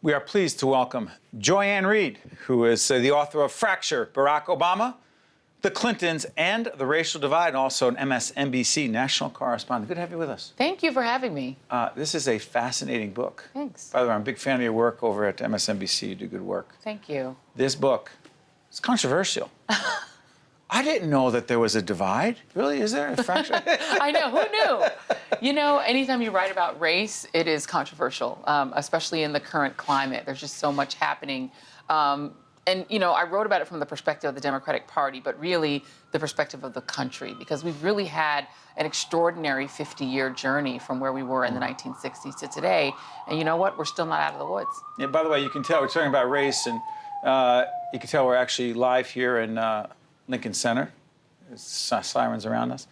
We are pleased to welcome Joy-Ann Reid, who is the author of Fracture, Barack Obama, the Clintons, and the Racial Divide, and also an MSNBC national correspondent. Good to have you with us. Thank you for having me. This is a fascinating book. Thanks. By the way, I'm a big fan of your work over at MSNBC. You do good work. Thank you. This book is controversial. I didn't know that there was a divide. Really? Is there a fracture? I know. Who knew? You know, anytime you write about race, it is controversial, especially in the current climate. There's just so much happening. And, you know, I wrote about it from the perspective of the Democratic Party, but really the perspective of the country, because we've really had an extraordinary 50-year journey from where we were in the 1960s to today. And you know what? We're still not out of the woods. Yeah, by the way, you can tell we're talking about race, and you can tell we're actually live here in Lincoln Center. There's sirens around us.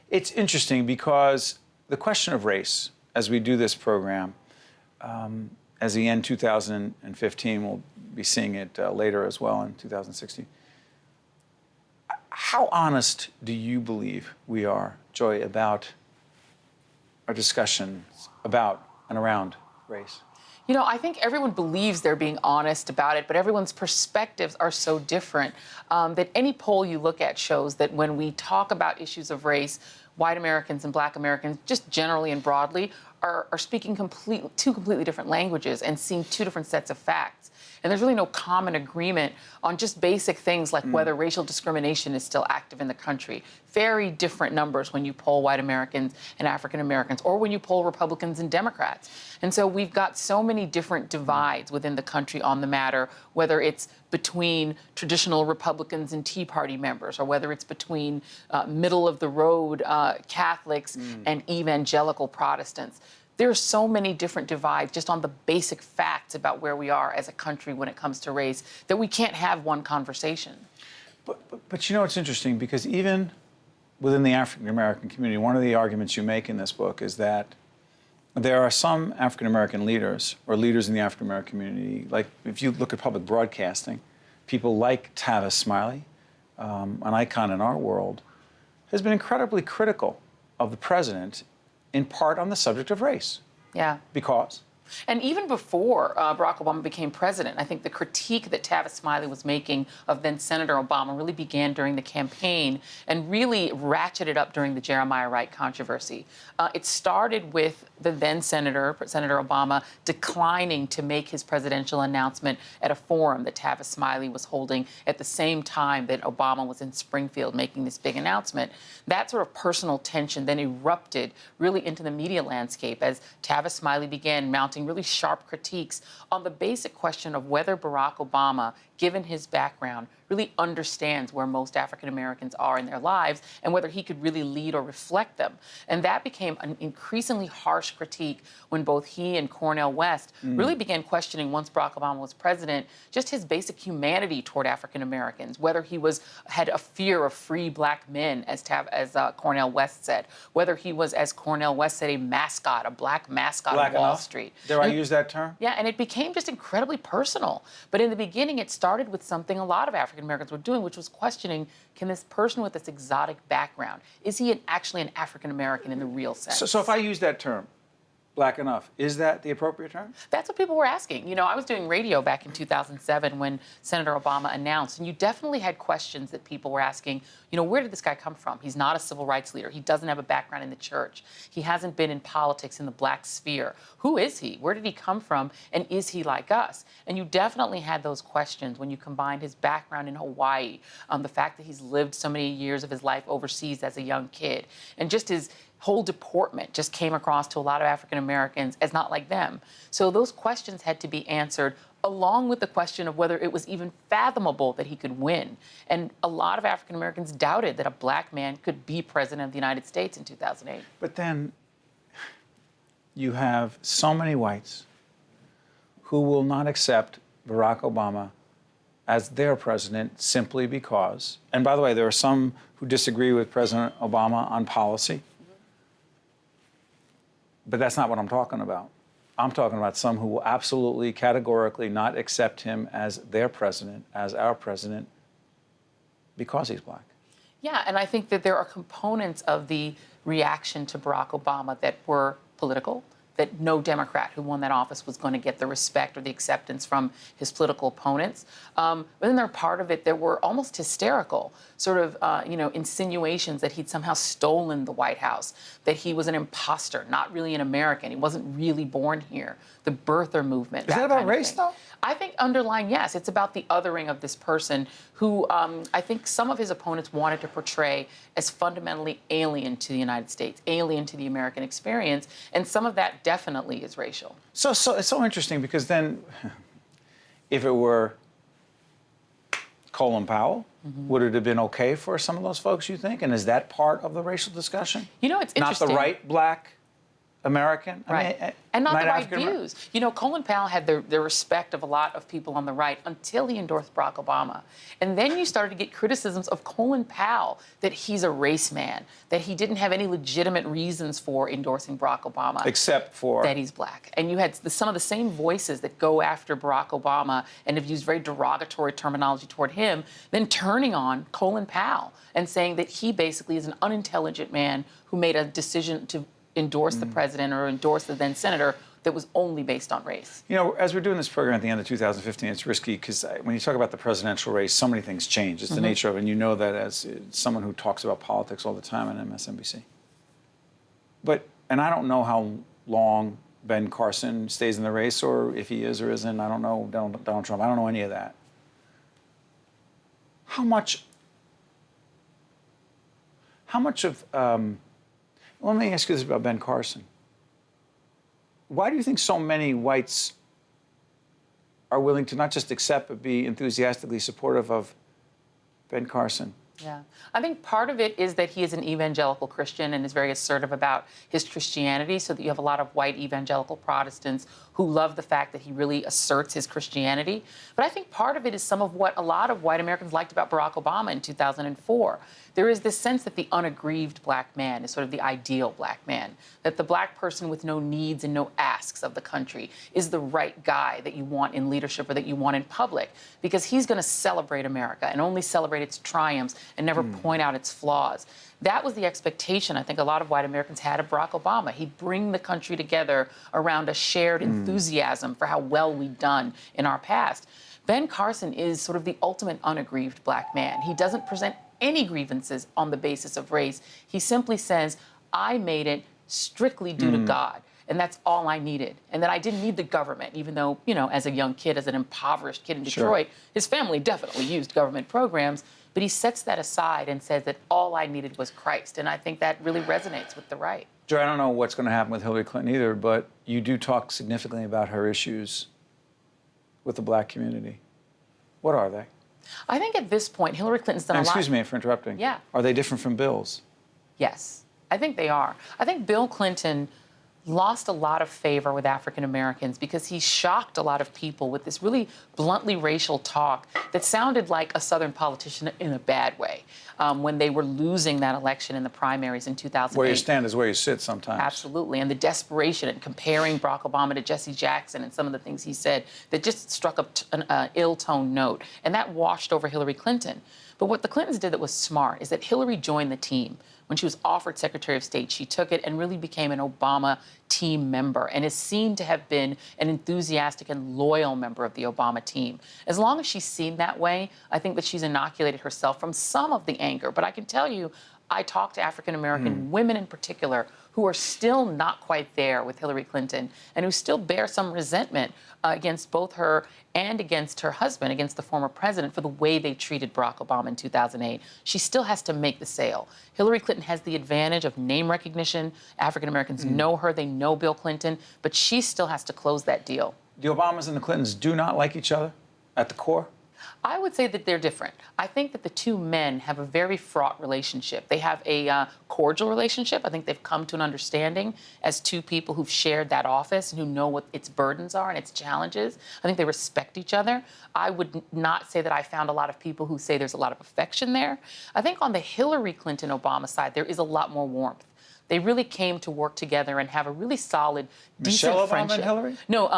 It's interesting because the question of race, as we do this program, as we end 2015, we'll be seeing it later as well in 2016. How honest do you believe we are, Joy, about our discussions about and around race? You know, I think everyone believes they're being honest about it, but everyone's perspectives are so different that any poll you look at shows that when we talk about issues of race, white Americans and black Americans, just generally and broadly, are speaking two completely different languages and seeing two different sets of facts. And there's really no common agreement on just basic things like whether racial discrimination is still active in the country. Very different numbers when you poll white Americans and African Americans, or when you poll Republicans and Democrats. And so we've got so many different divides within the country on the matter, whether it's between traditional Republicans and Tea Party members, or whether it's between middle-of-the-road Catholics and evangelical Protestants. There are so many different divides just on the basic facts about where we are as a country when it comes to race that we can't have one conversation. But you know, it's interesting because even within the African-American community, one of the arguments you make in this book is that there are some African-American leaders or leaders in the African-American community, like if you look at public broadcasting, people like Tavis, Smiley, an icon in our world, has been incredibly critical of the president, in part on the subject of race. Yeah. Because? And even before Barack Obama became president, I think the critique that Tavis Smiley was making of then Senator Obama really began during the campaign and really ratcheted up during the Jeremiah Wright controversy. It started with the then Senator Obama, declining to make his presidential announcement at a forum that Tavis Smiley was holding at the same time that Obama was in Springfield making this big announcement. That sort of personal tension then erupted really into the media landscape as Tavis Smiley began mounting really sharp critiques on the basic question of whether Barack Obama, given his background, really understands where most African Americans are in their lives and whether he could really lead or reflect them. And that became an increasingly harsh critique when both he and Cornel West really began questioning, once Barack Obama was president, just his basic humanity toward African Americans, whether he had a fear of free black men, as Cornel West said, whether he was, as Cornel West said, a black mascot of Wall Street. Dare I use that term? Yeah, and it became just incredibly personal. But in the beginning, it started with something a lot of African Americans were doing, which was questioning, can this person with this exotic background, is he actually an African American in the real sense? So if I use that term, black enough, is that the appropriate term? That's what people were asking. You know, I was doing radio back in 2007 when Senator Obama announced, and you definitely had questions that people were asking, you know, where did this guy come from? He's not a civil rights leader. He doesn't have a background in the church. He hasn't been in politics in the black sphere. Who is he? Where did he come from? And is he like us? And you definitely had those questions when you combined his background in Hawaii, the fact that he's lived so many years of his life overseas as a young kid, and just his whole deportment just came across to a lot of African Americans as not like them. So those questions had to be answered, along with the question of whether it was even fathomable that he could win. And a lot of African Americans doubted that a black man could be president of the United States in 2008. But then you have so many whites who will not accept Barack Obama as their president simply because, and by the way, there are some who disagree with President Obama on policy, but that's not what I'm talking about. I'm talking about some who will absolutely, categorically not accept him as their president, as our president, because he's black. Yeah, and I think that there are components of the reaction to Barack Obama that were political, that no Democrat who won that office was going to get the respect or the acceptance from his political opponents. But then there part of it that were almost hysterical, sort of, insinuations that he'd somehow stolen the White House, that he was an imposter, not really an American. He wasn't really born here. The birther movement. Is that about race, though? I think underlying, yes. It's about the othering of this person who I think some of his opponents wanted to portray as fundamentally alien to the United States, alien to the American experience, and some of that definitely is racial. So it's so interesting because then, if it were Colin Powell, would it have been okay for some of those folks, you think? And is that part of the racial discussion? You know, it's interesting. Not the right black American? Right. And not the right views. You know, Colin Powell had the respect of a lot of people on the right until he endorsed Barack Obama. And then you started to get criticisms of Colin Powell that he's a race man, that he didn't have any legitimate reasons for endorsing Barack Obama. Except for that he's black. And you had some of the same voices that go after Barack Obama and have used very derogatory terminology toward him, then turning on Colin Powell and saying that he basically is an unintelligent man who made a decision to endorse the president or endorse the then senator that was only based on race. You know, as we're doing this program at the end of 2015, it's risky because when you talk about the presidential race, so many things change. It's the nature of it, and you know that as someone who talks about politics all the time on MSNBC. And I don't know how long Ben Carson stays in the race, or if he is or isn't. I don't know Donald Trump. I don't know any of that. How much of let me ask you this about Ben Carson. Why do you think so many whites are willing to not just accept but be enthusiastically supportive of Ben Carson? Yeah. I think part of it is that he is an evangelical Christian and is very assertive about his Christianity, so that you have a lot of white evangelical Protestants who love the fact that he really asserts his Christianity. But I think part of it is some of what a lot of white Americans liked about Barack Obama in 2004. There is this sense that the unaggrieved black man is sort of the ideal black man, that the black person with no needs and no asks of the country is the right guy that you want in leadership or that you want in public, because he's going to celebrate America and only celebrate its triumphs and never point out its flaws. That was the expectation I think a lot of white Americans had of Barack Obama. He'd bring the country together around a shared enthusiasm for how well we'd done in our past. Ben Carson is sort of the ultimate unaggrieved black man. He doesn't present any grievances on the basis of race. He simply says, I made it strictly due to God. And that's all I needed. And that I didn't need the government, even though, you know, as a young kid, as an impoverished kid in Detroit, his family definitely used government programs. But he sets that aside and says that all I needed was Christ. And I think that really resonates with the right. Joy, I don't know what's going to happen with Hillary Clinton either, but you do talk significantly about her issues with the black community. What are they? I think at this point, Hillary Clinton's done a lot. Excuse me for interrupting. Yeah. Are they different from Bill's? Yes, I think they are. I think Bill Clinton lost a lot of favor with African Americans because he shocked a lot of people with this really bluntly racial talk that sounded like a Southern politician in a bad way when they were losing that election in the primaries in 2008. Where you stand is where you sit sometimes. Absolutely. And the desperation and comparing Barack Obama to Jesse Jackson and some of the things he said that just struck an ill-toned note. And that washed over Hillary Clinton. But what the Clintons did that was smart is that Hillary joined the team. When she was offered Secretary of State, she took it and really became an Obama team member and is seen to have been an enthusiastic and loyal member of the Obama team. As long as she's seen that way, I think that she's inoculated herself from some of the anger. But I can tell you, I talk to African-American women in particular who are still not quite there with Hillary Clinton and who still bear some resentment against both her and against her husband, against the former president, for the way they treated Barack Obama in 2008. She still has to make the sale. Hillary Clinton has the advantage of name recognition. African-Americans know her, they know Bill Clinton, but she still has to close that deal. The Obamas and the Clintons do not like each other at the core? I would say that they're different. I think that the two men have a very fraught relationship. They have a cordial relationship. I think they've come to an understanding as two people who've shared that office and who know what its burdens are and its challenges. I think they respect each other. I would not say that I found a lot of people who say there's a lot of affection there. I think on the Hillary Clinton-Obama side, there is a lot more warmth. They really came to work together and have a really solid, decent Michelle Obama friendship. and Hillary? No,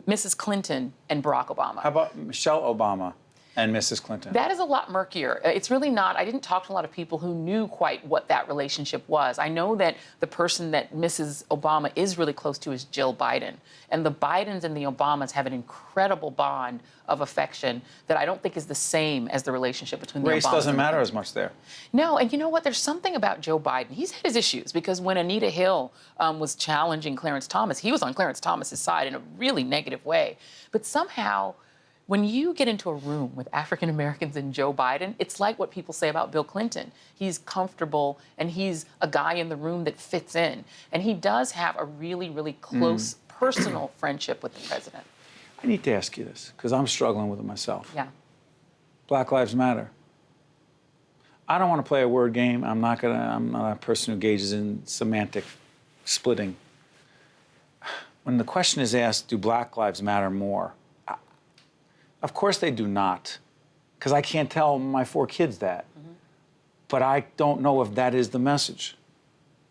Mrs. Clinton and Barack Obama. How about Michelle Obama? and Mrs. Clinton. That is a lot murkier. It's really not. I didn't talk to a lot of people who knew quite what that relationship was. I know that the person that Mrs. Obama is really close to is Jill Biden. And the Bidens and the Obamas have an incredible bond of affection that I don't think is the same as the relationship between the Obamas. Race doesn't and matter as much there. No, and you know what? There's something about Joe Biden. He's had his issues because when Anita Hill was challenging Clarence Thomas, he was on Clarence Thomas's side in a really negative way. But somehow, when you get into a room with African Americans and Joe Biden, it's like what people say about Bill Clinton. He's comfortable and he's a guy in the room that fits in. And he does have a really, really close personal friendship with the president. I need to ask you this, because I'm struggling with it myself. Yeah. Black Lives Matter. I don't want to play a word game. I'm not a person who engages in semantic splitting. When the question is asked, do Black Lives matter more? Of course they do not, because I can't tell my 4 kids that. But I don't know if that is the message.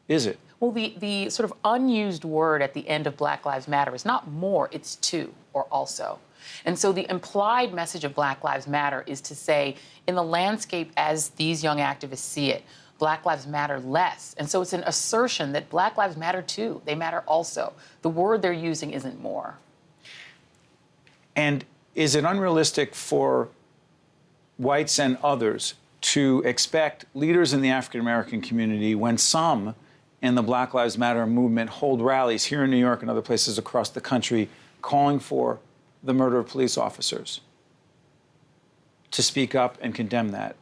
Is it? Well, the sort of unused word at the end of Black Lives Matter is not more, it's to or also. And so the implied message of Black Lives Matter is to say, in the landscape as these young activists see it, Black Lives matter less. And so it's an assertion that Black Lives matter too. They matter also. The word they're using isn't more. And is it unrealistic for whites and others to expect leaders in the African American community, when some in the Black Lives Matter movement hold rallies here in New York and other places across the country calling for the murder of police officers, to speak up and condemn that?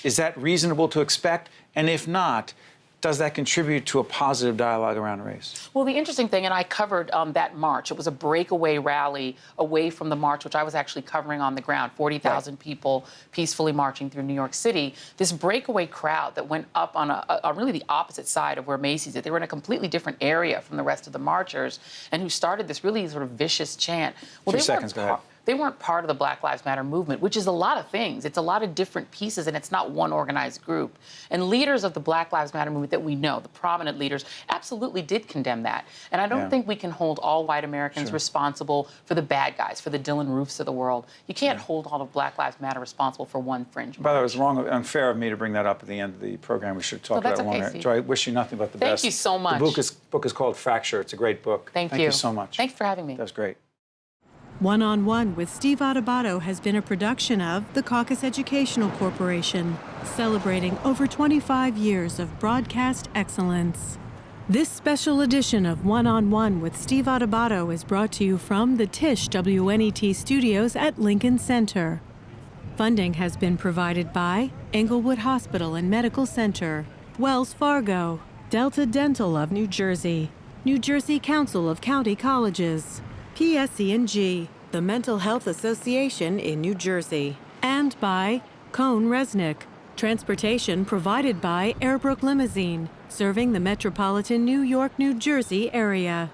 Is that reasonable to expect? And if not, does that contribute to a positive dialogue around race? Well, the interesting thing, and I covered that march, it was a breakaway rally away from the march, which I was actually covering on the ground, 40,000 people peacefully marching through New York City. This breakaway crowd that went up on really the opposite side of where Macy's is. They were in a completely different area from the rest of the marchers, and who started this really sort of vicious chant. Well, they weren't part of the Black Lives Matter movement, which is a lot of things. It's a lot of different pieces, and it's not one organized group. And leaders of the Black Lives Matter movement that we know, the prominent leaders, absolutely did condemn that. And I don't think we can hold all white Americans responsible for the bad guys, for the Dylan Roofs of the world. You can't hold all of Black Lives Matter responsible for one fringe march. By the way, it was wrong, unfair of me to bring that up at the end of the program. We should talk about it longer. Joy, I wish you nothing but the best. Thank you so much. The book is called Fracture. It's a great book. Thank you. Thank you so much. Thanks for having me. That was great. One-on-One with Steve Adubato has been a production of the Caucus Educational Corporation, celebrating over 25 years of broadcast excellence. This special edition of One-on-One with Steve Adubato is brought to you from the Tisch WNET studios at Lincoln Center. Funding has been provided by Englewood Hospital and Medical Center, Wells Fargo, Delta Dental of New Jersey, New Jersey Council of County Colleges, PSE&G, the Mental Health Association in New Jersey, and by Cone Resnick. Transportation provided by Airbrook Limousine, serving the metropolitan New York, New Jersey area.